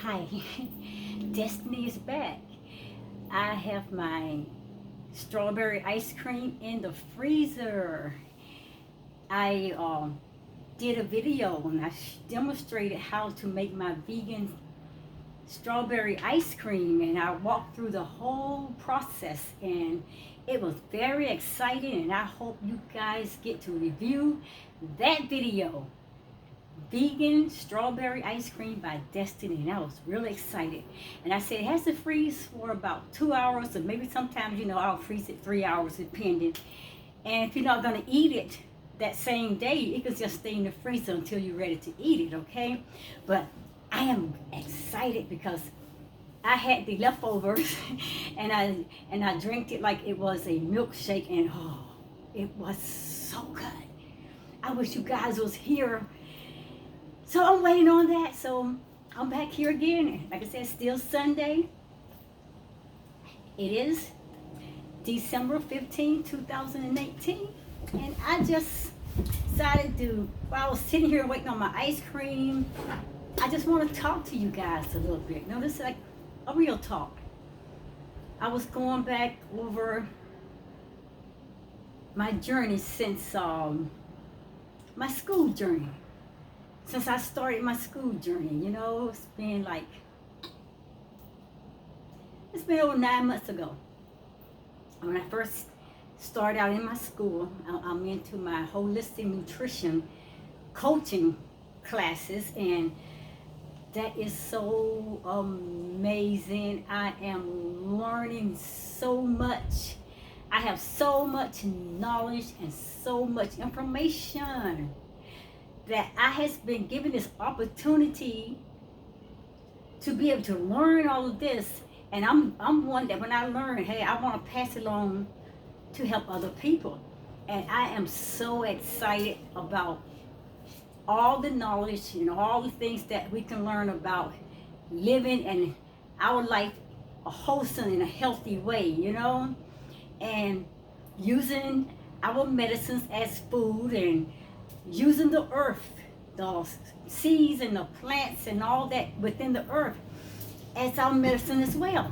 Hi, Destiny is back. I have my strawberry ice cream in the freezer. I did a video and I demonstrated how to make my vegan strawberry ice cream, and I walked through the whole process, and it was very exciting, and I hope you guys get to review that video. Vegan strawberry ice cream by Destiny, and I was really excited. And I said it has to freeze for about 2 hours, or maybe sometimes I'll freeze it 3 hours depending. And if you're not going to eat it that same day, it can just stay in the freezer until you're ready to eat it, okay? But I am excited because I had the leftovers and I drank it like it was a milkshake, and oh, it was so good. I wish you guys was here. So I'm waiting on that. So I'm back here again. Like I said, still Sunday. It is December 15, 2018. And I just decided to, while I was sitting here waiting on my ice cream, I just want to talk to you guys a little bit. Now, this is like a real talk. I was going back over my journey since my school journey. Since I started my school journey, it's been over 9 months ago. When I first started out in my school, I'm into my holistic nutrition coaching classes, and that is so amazing. I am learning so much. I have so much knowledge and so much information that I has been given this opportunity to be able to learn all of this. And I'm one that when I learn, hey, I want to pass it on to help other people. And I am so excited about all the knowledge and all the things that we can learn about living in our life a wholesome and a healthy way, and using our medicines as food, and using the earth, the seeds and the plants and all that within the earth as our medicine as well.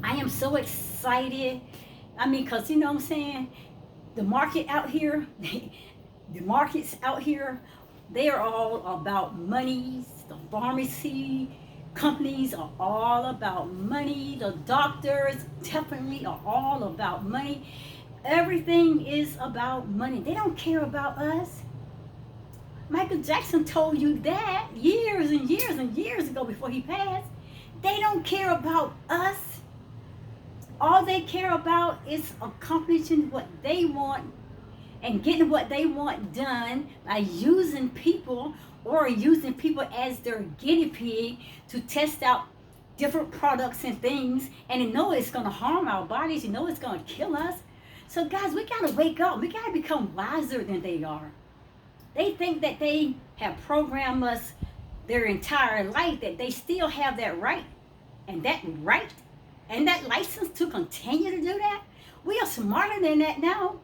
I am so excited. I mean, because what I'm saying, the market out here, the markets out here, they are all about money. The pharmacy companies are all about money. The doctors definitely are all about money. Everything is about money. They don't care about us. Michael Jackson told you that years and years and years ago before he passed. They don't care about us. All they care about is accomplishing what they want and getting what they want done by using people, or using people as their guinea pig to test out different products and things. And they know it's going to harm our bodies. You know it's going to kill us. So guys, we got to wake up. We got to become wiser than they are. They think that they have programmed us their entire life, that they still have that right and that license to continue to do that. We are smarter than that now.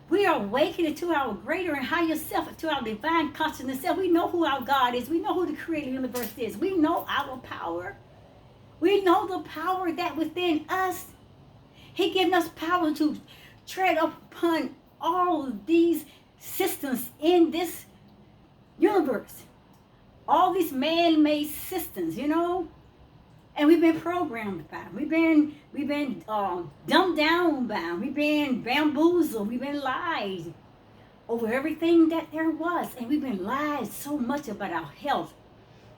We are awakening to our greater and higher self, to our divine consciousness self. We know who our God is. We know who the creator of the universe is. We know our power. We know the power that within us. He given us power to tread upon all of these systems in this universe. All these man-made systems, and we've been programmed by them. We've been dumbed down by them. We've been bamboozled. We've been lied over everything that there was, and we've been lied so much about our health,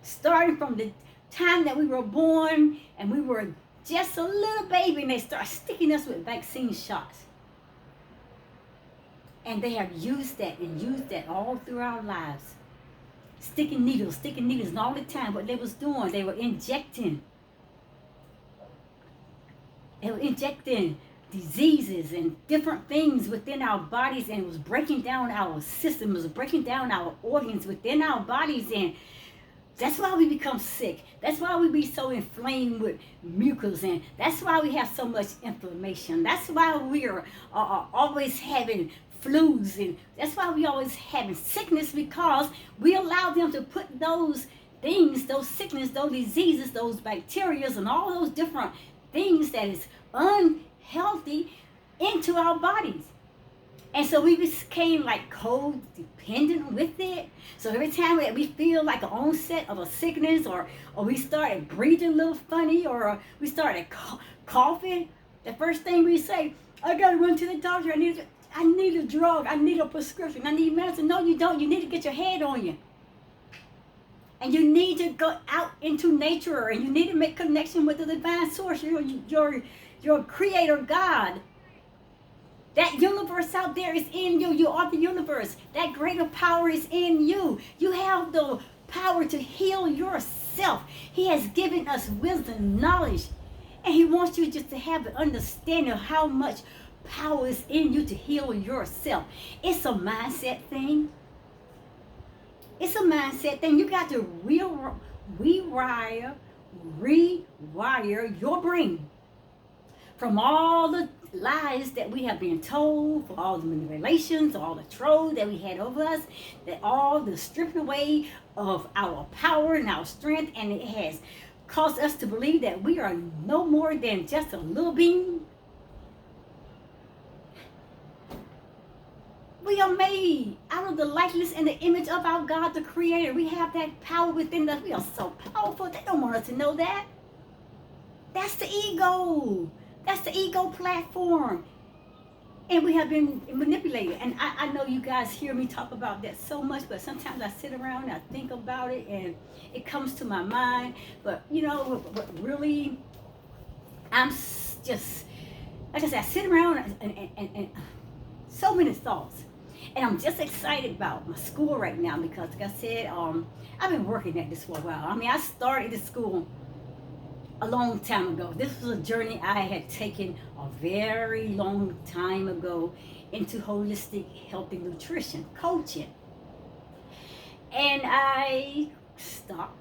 starting from the time that we were born and we were just a little baby, and they start sticking us with vaccine shots. And they have used that all through our lives. Sticking needles, and all the time. What they was doing, they were injecting diseases and different things within our bodies, and it was breaking down our system, it was breaking down our organs within our bodies, and that's why we become sick. That's why we be so inflamed with mucus, and that's why we have so much inflammation. That's why we are always having flus, and that's why we always having sickness, because we allow them to put those things, those sickness, those diseases, those bacteria, and all those different things that is unhealthy into our bodies. And so we became like codependent with it. So every time that we feel like an onset of a sickness, or we started breathing a little funny, or we started coughing, the first thing we say, I gotta run to the doctor. I need a drug. I need a prescription. I need medicine. No, you don't. You need to get your head on you. And you need to go out into nature, and you need to make connection with the divine source, your creator God. That universe out there is in you. You are the universe. That greater power is in you. You have the power to heal yourself. He has given us wisdom, knowledge, and he wants you just to have an understanding of how much power is in you to heal yourself. It's a mindset thing. It's a mindset thing. You got to rewire your brain from all the lies that we have been told, for all the manipulations, all the trolls that we had over us, that all the stripping away of our power and our strength, and it has caused us to believe that we are no more than just a little being. We are made out of the likeness and the image of our God, the Creator. We have that power within us. We are so powerful. They don't want us to know that. That's the ego. That's the ego platform. And we have been manipulated. And I know you guys hear me talk about that so much, but sometimes I sit around and I think about it and it comes to my mind. But you know, what really, I'm just, like I said, I sit around and so many thoughts. And I'm just excited about my school right now because, like I said, I've been working at this for a while. I mean, I started this school a long time ago. This was a journey I had taken a very long time ago into holistic healthy nutrition coaching. And I stopped,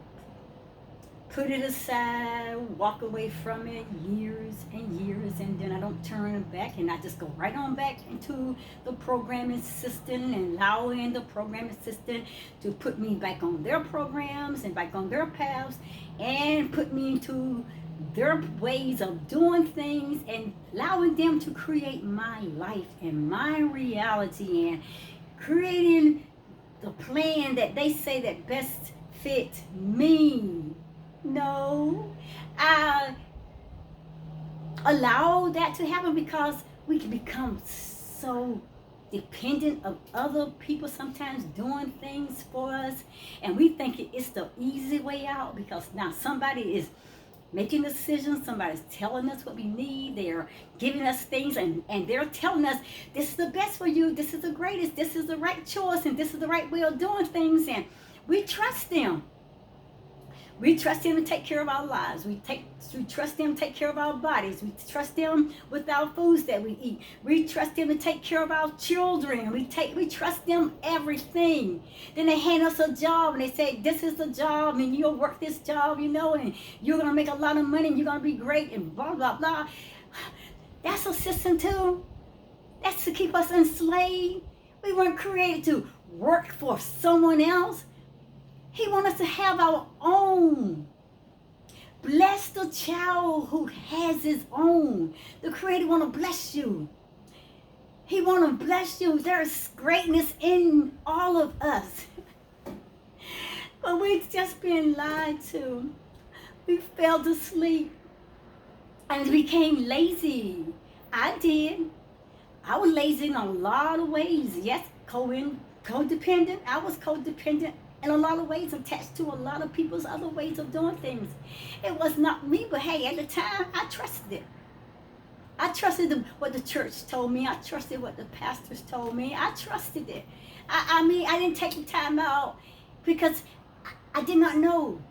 put it aside, walk away from it years and years, and then I don't turn back, and I just go right on back into the programming system and allowing the programming system to put me back on their programs and back on their paths and put me into their ways of doing things and allowing them to create my life and my reality and creating the plan that they say that best fit me. No, I allow that to happen because we can become so dependent of other people sometimes doing things for us, and we think it's the easy way out because now somebody is making decisions, somebody's telling us what we need, they're giving us things, and they're telling us this is the best for you, this is the greatest, this is the right choice, and this is the right way of doing things, and we trust them. We trust them to take care of our lives. We trust them to take care of our bodies. We trust them with our foods that we eat. We trust them to take care of our children. We trust them everything. Then they hand us a job and they say, this is the job and you'll work this job, you know, and you're going to make a lot of money and you're going to be great and blah, blah, blah. That's a system too. That's to keep us enslaved. We weren't created to work for someone else. He wants us to have our own. Bless the child who has his own. The Creator want to bless you. He want to bless you. There's greatness in all of us. But we've just been lied to. We fell to sleep and became lazy. I did. I was lazy in a lot of ways. Yes, codependent. I was codependent in a lot of ways, attached to a lot of people's other ways of doing things. It was not me, but hey, at the time, I trusted it. I trusted what the church told me. I trusted what the pastors told me. I trusted it. I mean, I didn't take the time out because I did not know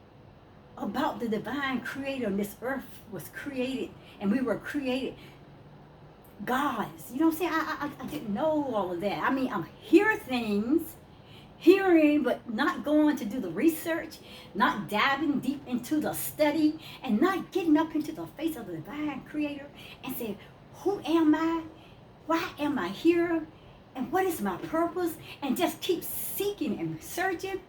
about the divine creator. This earth was created, and we were created gods. You know what I'm saying? I didn't know all of that. I mean, I'm hearing, but not going to do the research, not diving deep into the study, and not getting up into the face of the divine creator and say, who am I? Why am I here? And what is my purpose? And just keep seeking and searching.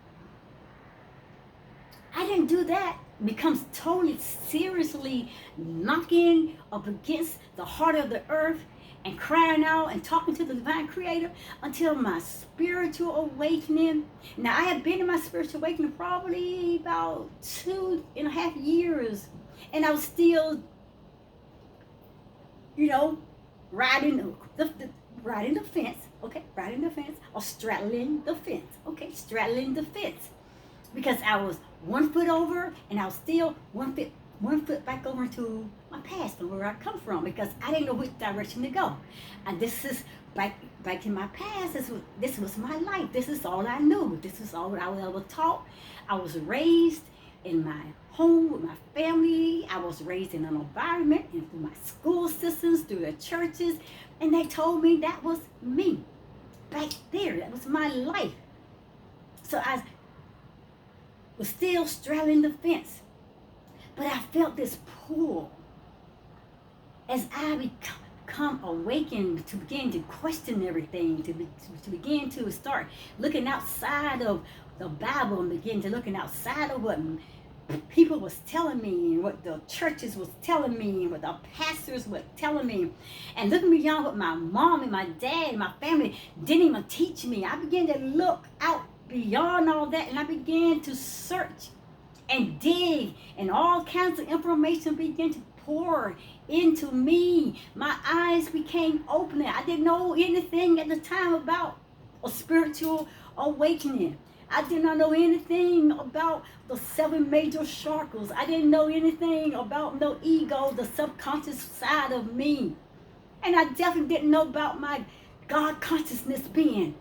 didn't do that, becomes totally seriously knocking up against the heart of the earth and crying out and talking to the divine creator until my spiritual awakening. Now, I had been in my spiritual awakening probably about 2.5 years, and I was still, riding riding the fence, okay, riding the fence, or straddling the fence, okay, straddling the fence, because I was 1 foot over, and I was still 1 foot back over into my past and where I come from, because I didn't know which direction to go. And this is back in my past. This was my life. This is all I knew. This is all I was ever taught. I was raised in my home with my family. I was raised in an environment and through my school systems, through the churches, and they told me that was me back there. That was my life. So I was still straddling the fence. But I felt this pull as I become awakened to begin to question everything, to begin to start looking outside of the Bible and begin to looking outside of what people was telling me and what the churches was telling me and what the pastors were telling me, and looking beyond what my mom and my dad and my family didn't even teach me. I began to look out beyond all that, and I began to search and dig, and all kinds of information began to pour into me. My eyes became open. I didn't know anything at the time about a spiritual awakening. I did not know anything about the 7 major chakras. I didn't know anything about no ego, the subconscious side of me. And I definitely didn't know about my God consciousness being.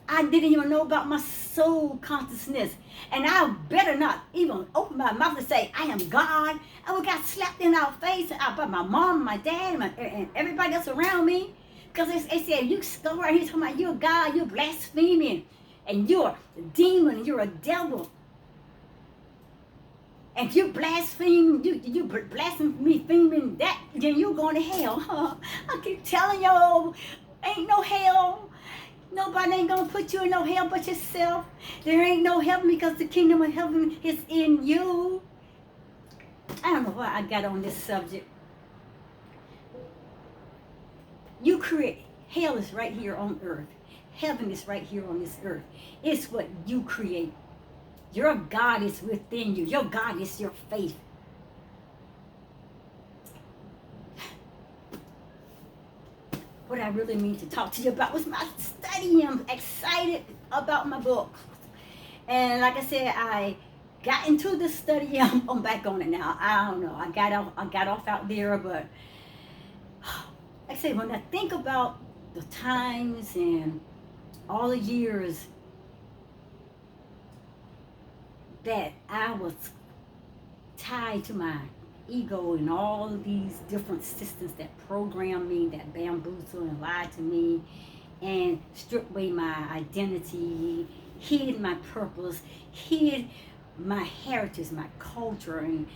I didn't even know about my soul consciousness. And I better not even open my mouth and say, I am God. I would got slapped in our face by my mom, my dad, and everybody else around me. Because they said, you go right here talking about you're God, you're blaspheming, and you're a demon, you're a devil. And if you blaspheme, you blaspheming that, then you're going to hell. I keep telling you, ain't no hell. Nobody ain't gonna put you in no hell but yourself. There ain't no heaven because the kingdom of heaven is in you. I don't know why I got on this subject. You create. Hell is right here on earth. Heaven is right here on this earth. It's what you create. Your God is within you. Your God is your faith. What I really mean to talk to you about was my study. I'm excited about my book. And like I said, I got into the study. I'm back on it now. I don't know. I got off out there, but like I say, when I think about the times and all the years that I was tied to my ego and all of these different systems that programmed me, that bamboozled and lied to me and stripped away my identity, hid my purpose, hid my heritage, my culture, and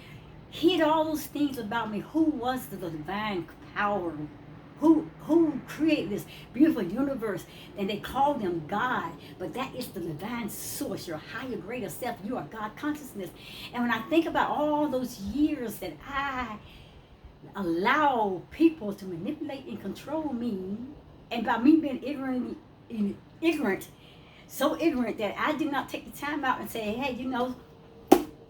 hid all those things about me. Who was the divine power? Who created this beautiful universe? And they call them God, but that is the divine source, your higher, greater self. You are God consciousness. And when I think about all those years that I allow people to manipulate and control me, and by me being ignorant, so ignorant that I did not take the time out and say, hey,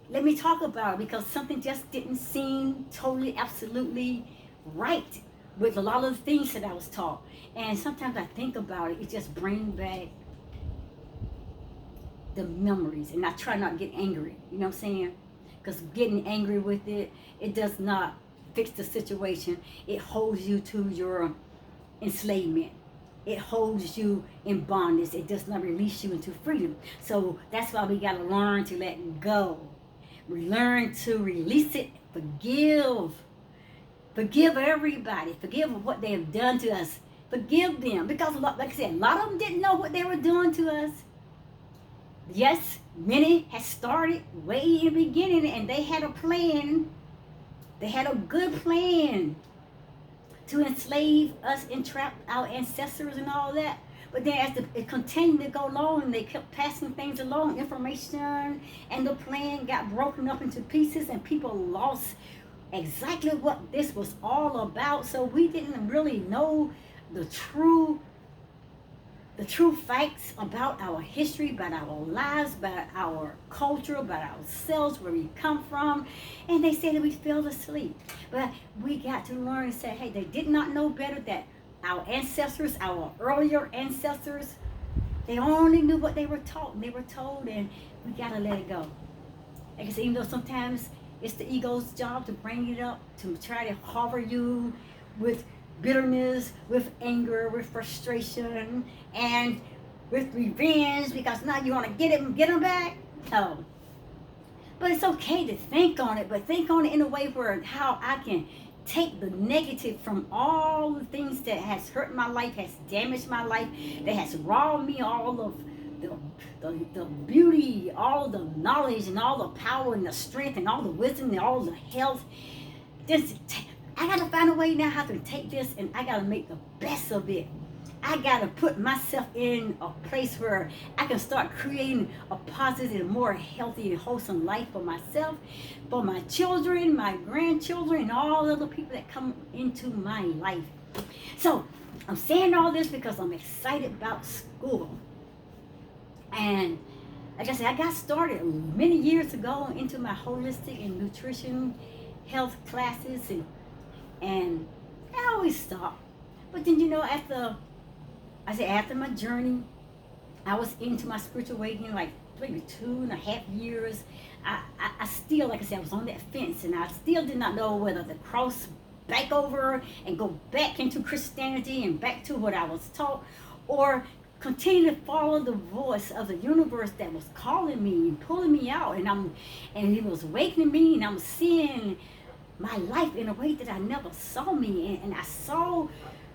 let me talk about it, because something just didn't seem totally, absolutely right with a lot of the things that I was taught. And sometimes I think about it, it just brings back the memories, and I try not to get angry, you know what I'm saying? Because getting angry with it does not fix the situation. It holds you to your enslavement. It holds you in bondage. It does not release you into freedom. So that's why we got to learn to let go. We learn to release it, forgive. Forgive everybody. Forgive what they have done to us. Forgive them. Because, like I said, a lot of them didn't know what they were doing to us. Yes, many had started way in the beginning, and they had a plan. They had a good plan to enslave us, entrap our ancestors and all that. But then as it continued to go along and they kept passing things along, information and the plan got broken up into pieces and people lost exactly what this was all about. So we didn't really know the true facts about our history, about our lives, about our culture, about ourselves, where we come from. And they said that we fell asleep. But we got to learn and say, hey, they did not know better, that our ancestors, our earlier ancestors, they only knew what they were taught and they were told, and we got to let it go. Like I said, even though sometimes it's the ego's job to bring it up, to try to hover you with bitterness, with anger, with frustration, and with revenge, because now you want to get it and get them back. No. But it's okay to think on it, but think on it in a way where how I can take the negative from all the things that has hurt my life, has damaged my life, that has robbed me all of the beauty, all the knowledge and all the power and the strength and all the wisdom and all the health. I gotta find a way now how to take this, and I gotta make the best of it. I gotta put myself in a place where I can start creating a positive, more healthy and wholesome life for myself, for my children, my grandchildren, and all the other people that come into my life. So I'm saying all this because I'm excited about school. And like I said, I got started many years ago into my holistic and nutrition health classes, and I always stop. But then, after my journey, I was into my spiritual awakening like maybe 2.5 years. I still, like I said, I was on that fence, and I still did not know whether to cross back over and go back into Christianity and back to what I was taught, or continue to follow the voice of the universe that was calling me and pulling me out, and it was awakening me, and I'm seeing my life in a way that I never saw me, and I saw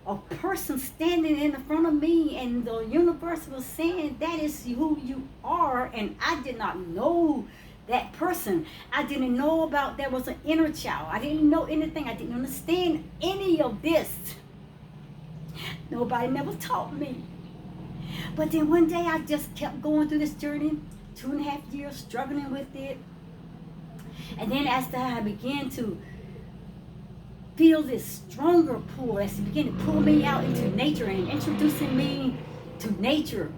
a person standing in front of me, and the universe was saying, that is who you are. And I did not know that person. I didn't know about there was an inner child. I didn't know anything. I didn't understand any of this. Nobody never taught me. But then one day I just kept going through this journey, 2.5 years struggling with it. And then as I began to feel this stronger pull, as it began to pull me out into nature and introducing me to nature,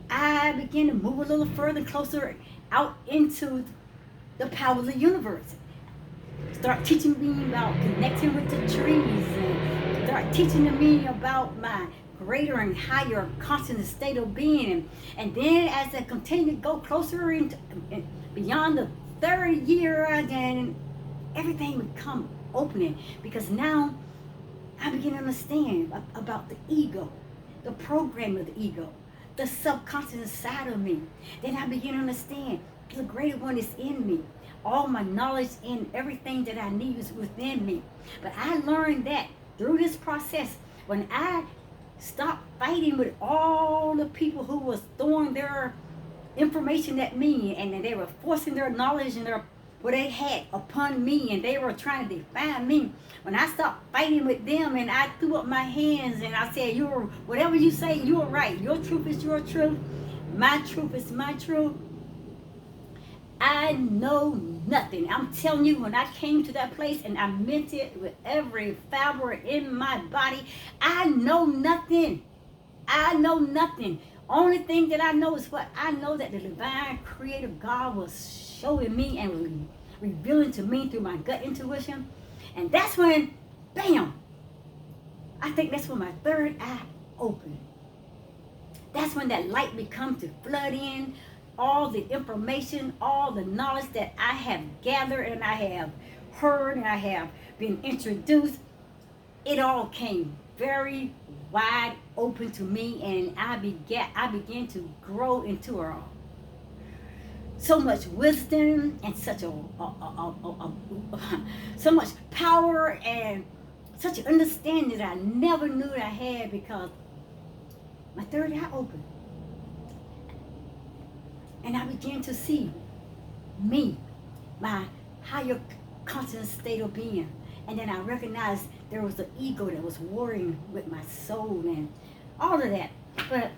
I began to move a little further, closer out into the power of the universe. Start teaching me about connecting with the trees, and start teaching me about my greater and higher constant state of being. And then as I continue to go closer into beyond the third year, then everything would come opening, because now I begin to understand about the ego, the program of the ego, the subconscious side of me. Then I begin to understand the greater one is in me. All my knowledge and everything that I need is within me. But I learned that through this process, when I stopped fighting with all the people who was throwing their information at me, and they were forcing their knowledge and what they had upon me, and they were trying to define me. When I stopped fighting with them, and I threw up my hands and I said, whatever you say, you're right. Your truth is your truth. My truth is my truth. I know nothing. I'm telling you, when I came to that place and I meant it with every fiber in my body, I know nothing. I know nothing. Only thing that I know is what I know, that the divine creator God was showing me and revealing to me through my gut intuition. And that's when, bam, I think that's when my third eye opened. That's when that light becomes to flood in all the information, all the knowledge that I have gathered and I have heard and I have been introduced. It all came very wide open to me, and I began to grow into so much wisdom and such so much power and such an understanding that I never knew that I had, because my third eye opened. And I began to see me, my higher conscious state of being. And then I recognized there was an ego that was warring with my soul and all of that. But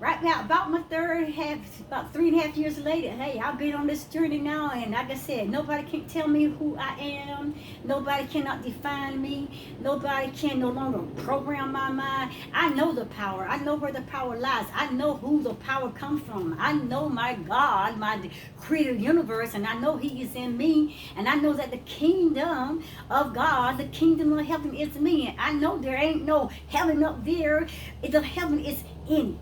right now, about my about 3.5 years later, hey, I've been on this journey now, and like I said, nobody can tell me who I am. Nobody cannot define me. Nobody can no longer program my mind. I know the power. I know where the power lies. I know who the power comes from. I know my God, my creator universe, and I know He is in me, and I know that the kingdom of God, the kingdom of heaven is me. And I know there ain't no heaven up there. The heaven is in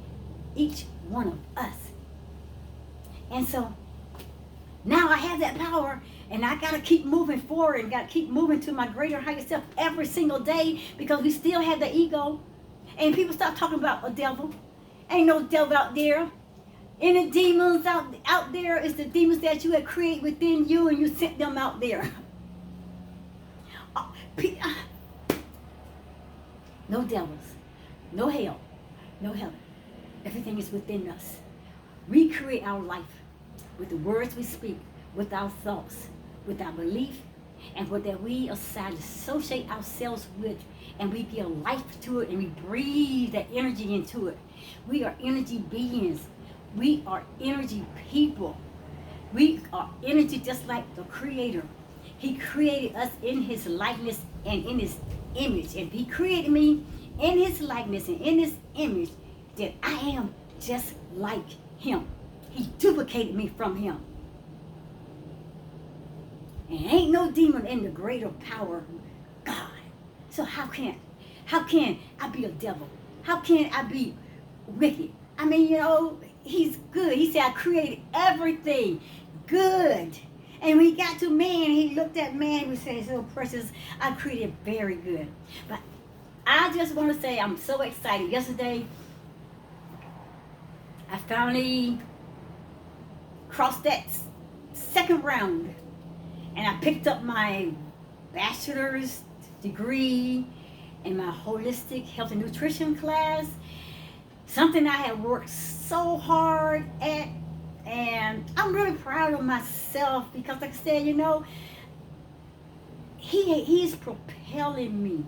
each one of us. And so now I have that power, and I got to keep moving forward and got to keep moving to my greater higher self every single day, because we still have the ego. And people start talking about a devil. Ain't no devil out there. Any demons out there is the demons that you have created within you, and you sent them out there. No devils, no hell, no heaven. Everything is within us. We create our life with the words we speak, with our thoughts, with our belief, and what that we associate ourselves with, and we give life to it, and we breathe that energy into it. We are energy beings. We are energy people. We are energy just like the Creator. He created us in His likeness and in His image. And He created me in His likeness and in His image, that I am just like Him. He duplicated me from Him. And ain't no demon in the greater power, God. So how can I be a devil? How can I be wicked? I mean, He's good. He said, I created everything good. And when He got to man, He looked at man and said, so precious, I created very good. But I just want to say I'm so excited. Yesterday, I finally crossed that second round, and I picked up my bachelor's degree in my holistic health and nutrition class, something I have worked so hard at, and I'm really proud of myself, because like I said, He's propelling me.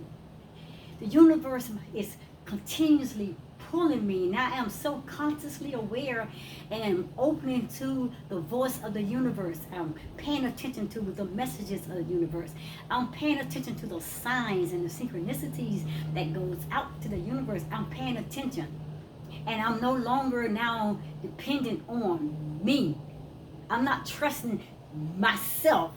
The universe is continuously pulling me, and I am so consciously aware and am opening to the voice of the universe. I'm paying attention to the messages of the universe. I'm paying attention to those signs and the synchronicities that goes out to the universe. I'm paying attention, and I'm no longer now dependent on me. I'm not trusting myself.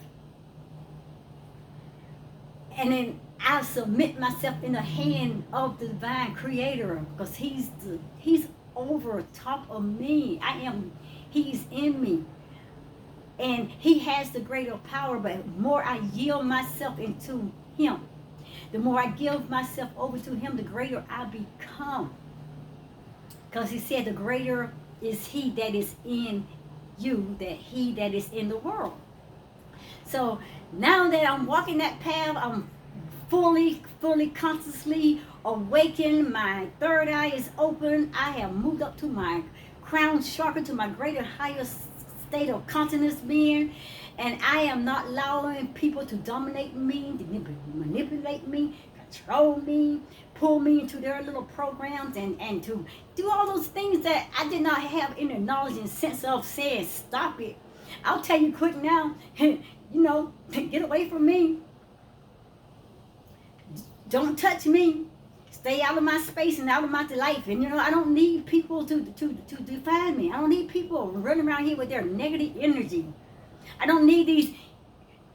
And then I submit myself in the hand of the divine Creator, because He's over top of me. He's in me, and He has the greater power. But the more I yield myself into Him, the more I give myself over to Him, the greater I become. Because He said, the greater is He that is in you than he that is in the world. So now that I'm walking that path, I'm fully consciously awakened. My third eye is open. I have moved up to my crown chakra, to my greater higher state of consciousness being, and I am not allowing people to dominate me, to manipulate me, control me, pull me into their little programs, and to do all those things that I did not have any knowledge and sense of saying, stop it. I'll tell you quick now, get away from me. Don't touch me. Stay out of my space and out of my life. And I don't need people to define me. I don't need people running around here with their negative energy. I don't need these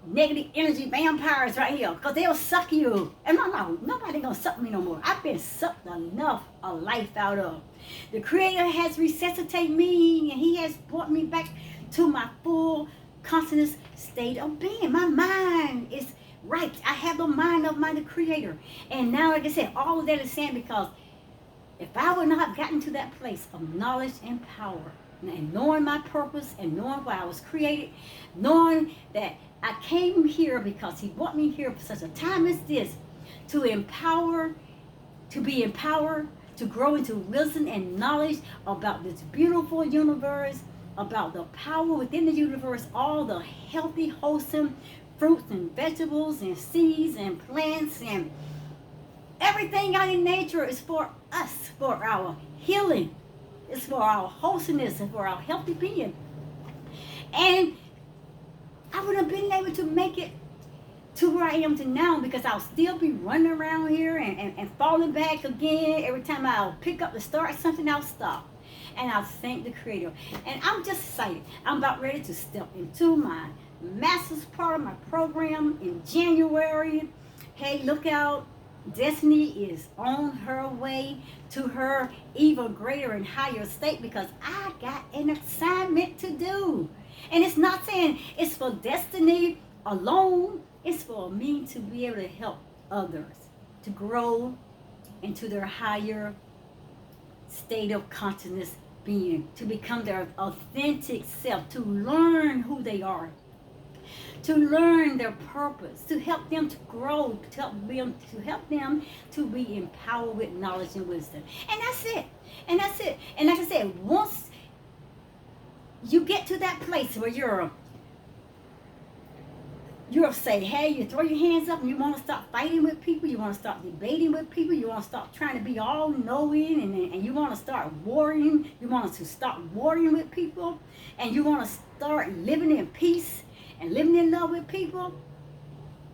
negative energy vampires right here, because they'll suck you. And nobody gonna suck me no more. I've been sucked enough of life out of. The Creator has resuscitated me, and He has brought me back to my full consciousness state of being. My mind is right. I have the mind of my Creator. And now, like I said, all of that is saying, because if I would not have gotten to that place of knowledge and power, and knowing my purpose, and knowing why I was created, knowing that I came here because He brought me here for such a time as this, to empower, to be empowered, to grow into wisdom and knowledge about this beautiful universe, about the power within the universe, all the healthy, wholesome fruits and vegetables and seeds and plants and everything out in nature is for us, for our healing. It's for our wholesomeness and for our healthy being. And I would have been able to make it to where I am to now, because I'll still be running around here and falling back again. Every time I'll pick up to start something, I'll stop. And I'll thank the Creator. And I'm just excited. I'm about ready to step into my master's part of my program in January. Hey, look out. Destiny is on her way to her even greater and higher state, because I got an assignment to do. And it's not saying it's for Destiny alone. It's for me to be able to help others to grow into their higher state of consciousness being, to become their authentic self, to learn who they are, to learn their purpose, to help them to grow, to help them to be empowered with knowledge and wisdom. And that's it. And that's it. And like I said, once you get to that place where you're say, hey, you throw your hands up and you want to stop fighting with people, you want to stop debating with people, you want to stop trying to be all knowing, and you want to start warring, you want to stop warring with people, and you want to start living in peace and living in love with people.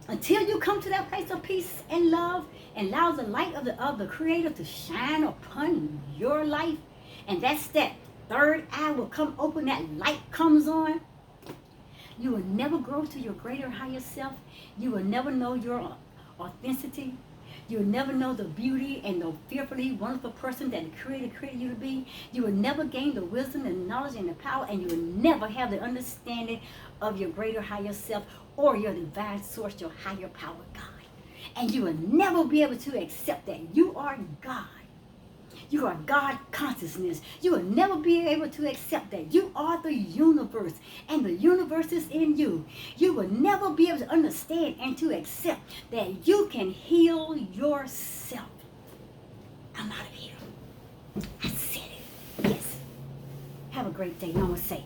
Until you come to that place of peace and love and allow the light of the Creator to shine upon your life, and that's that third eye will come open, that light comes on, you will never grow to your greater, higher self. You will never know your authenticity. You will never know the beauty and the fearfully wonderful person that the Creator created you to be. You will never gain the wisdom, the knowledge, and the power, and you will never have the understanding of your greater, higher self or your divine source, your higher power, God. And you will never be able to accept that you are God. You are God consciousness. You will never be able to accept that you are the universe and the universe is in you. You will never be able to understand and to accept that you can heal yourself. I'm out of here. I said it. Yes. Have a great day. Namaste.